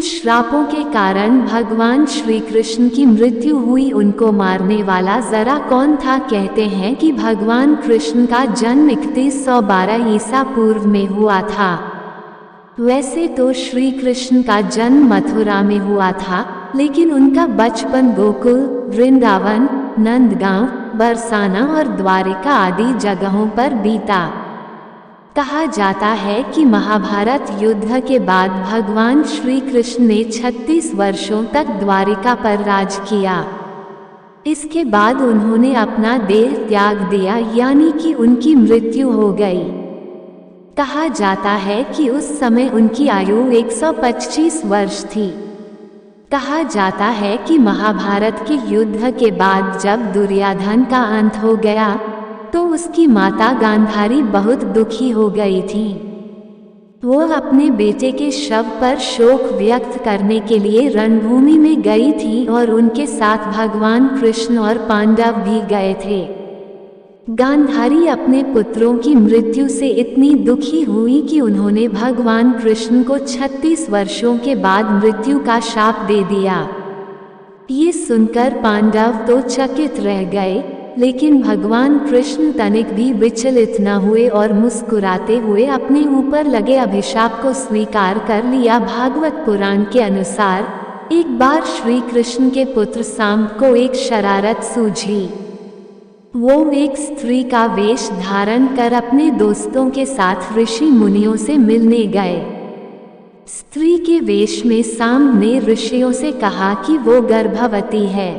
श्रापों के कारण भगवान श्री कृष्ण की मृत्यु हुई। उनको मारने वाला जरा कौन था? कहते हैं कि भगवान कृष्ण का जन्म 3112 ईसा पूर्व में हुआ था। वैसे तो श्री कृष्ण का जन्म मथुरा में हुआ था, लेकिन उनका बचपन गोकुल, वृंदावन, नंदगांव, बरसाना और द्वारिका आदि जगहों पर बीता। कहा जाता है कि महाभारत युद्ध के बाद भगवान श्री कृष्ण ने 36 वर्षों तक द्वारिका पर राज किया। इसके बाद उन्होंने अपना देह त्याग दिया, यानी कि उनकी मृत्यु हो गई। कहा जाता है कि उस समय उनकी आयु 125 वर्ष थी। कहा जाता है कि महाभारत के युद्ध के बाद जब दुर्योधन का अंत हो गया तो उसकी माता गांधारी बहुत दुखी हो गई थी। वो अपने बेटे के शव पर शोक व्यक्त करने के लिए रणभूमि में गई थी और उनके साथ भगवान कृष्ण और पांडव भी गए थे। गांधारी अपने पुत्रों की मृत्यु से इतनी दुखी हुई कि उन्होंने भगवान कृष्ण को 36 वर्षों के बाद मृत्यु का शाप दे दिया। ये सुनकर पांडव तो चकित रह गए, लेकिन भगवान कृष्ण तनिक भी विचलित न हुए और मुस्कुराते हुए अपने ऊपर लगे अभिशाप को स्वीकार कर लिया। भागवत पुराण के अनुसार एक बार श्री कृष्ण के पुत्र सांब को एक शरारत सूझी। वो एक स्त्री का वेश धारण कर अपने दोस्तों के साथ ऋषि मुनियों से मिलने गए। स्त्री के वेश में सांब ने ऋषियों से कहा कि वो गर्भवती है।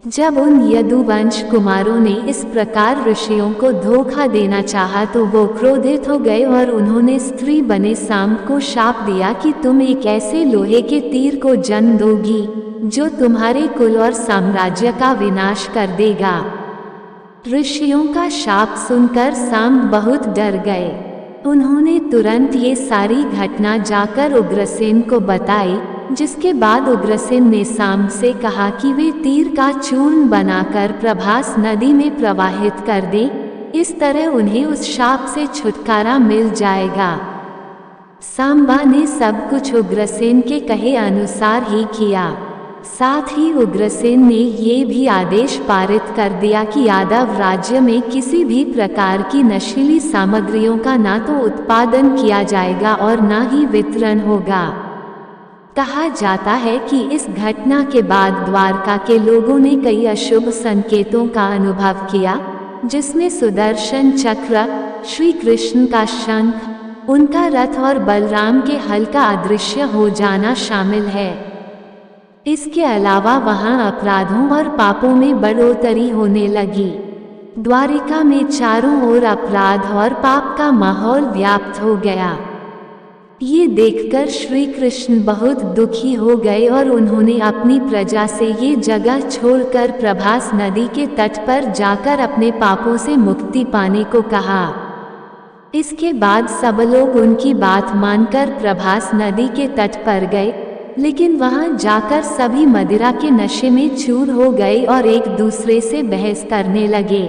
जब उन यदुवंश कुमारों ने इस प्रकार ऋषियों को धोखा देना चाहा तो वो क्रोधित हो गए और उन्होंने स्त्री बने सांब को शाप दिया कि तुम एक ऐसे लोहे के तीर को जन्म दोगी जो तुम्हारे कुल और साम्राज्य का विनाश कर देगा। ऋषियों का शाप सुनकर सांब बहुत डर गए। उन्होंने तुरंत ये सारी घटना जाकर उग्रसेन को बताई, जिसके बाद उग्रसेन ने सांब से कहा कि वे तीर का चूर्ण बनाकर प्रभास नदी में प्रवाहित कर दें। इस तरह उन्हें उस शाप से छुटकारा मिल जाएगा। सांबा ने सब कुछ उग्रसेन के कहे अनुसार ही किया। साथ ही उग्रसेन ने ये भी आदेश पारित कर दिया कि यादव राज्य में किसी भी प्रकार की नशीली सामग्रियों का ना तो उत्पादन किया जाएगा और ना ही वितरण होगा। कहा जाता है कि इस घटना के बाद द्वारका के लोगों ने कई अशुभ संकेतों का अनुभव किया, जिसमें सुदर्शन चक्र, श्री कृष्ण का शंख, उनका रथ और बलराम के हल का अदृश्य हो जाना शामिल है। इसके अलावा वहां अपराधों और पापों में बढ़ोतरी होने लगी। द्वारिका में चारों ओर अपराध और पाप का माहौल व्याप्त हो गया। ये देखकर श्री कृष्ण बहुत दुखी हो गए और उन्होंने अपनी प्रजा से ये जगह छोड़कर प्रभास नदी के तट पर जाकर अपने पापों से मुक्ति पाने को कहा। इसके बाद सब लोग उनकी बात मानकर प्रभास नदी के तट पर गए, लेकिन वहां जाकर सभी मदिरा के नशे में चूर हो गए और एक दूसरे से बहस करने लगे।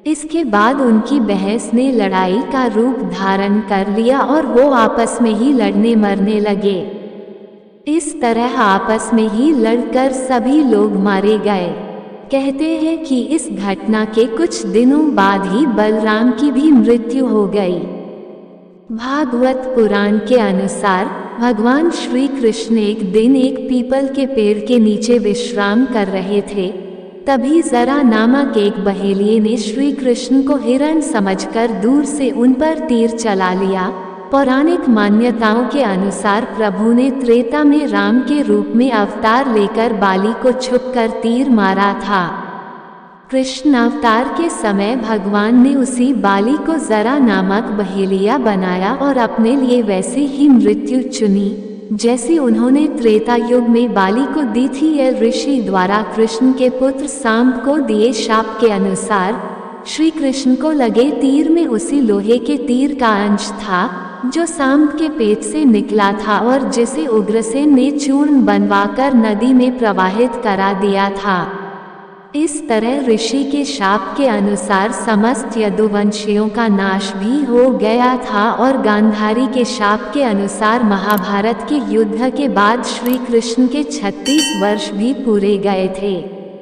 इसके बाद उनकी बहस ने लड़ाई का रूप धारण कर लिया और वो आपस में ही लड़ने मरने लगे। इस तरह आपस में ही लड़कर सभी लोग मारे गए। कहते हैं कि इस घटना के कुछ दिनों बाद ही बलराम की भी मृत्यु हो गई। भागवत पुराण के अनुसार भगवान श्री कृष्ण एक दिन एक पीपल के पेड़ के नीचे विश्राम कर रहे थे। तभी जरा नामक एक बहेलिये ने श्री कृष्ण को हिरण समझकर दूर से उन पर तीर चला लिया। पौराणिक मान्यताओं के अनुसार प्रभु ने त्रेता में राम के रूप में अवतार लेकर बाली को छुपकर तीर मारा था। कृष्ण अवतार के समय भगवान ने उसी बाली को जरा नामक बहेलिया बनाया और अपने लिए वैसी ही मृत्यु चुनी जैसी उन्होंने त्रेता युग में बाली को दी थी। यह ऋषि द्वारा कृष्ण के पुत्र सांब को दिए शाप के अनुसार श्री कृष्ण को लगे तीर में उसी लोहे के तीर का अंश था जो सांब के पेट से निकला था और जिसे उग्रसेन ने चूर्ण बनवाकर नदी में प्रवाहित करा दिया था। इस तरह ऋषि के शाप के अनुसार समस्त यदुवंशियों का नाश भी हो गया था और गांधारी के शाप के अनुसार महाभारत के युद्ध के बाद श्री कृष्ण के 36 वर्ष भी पूरे गए थे।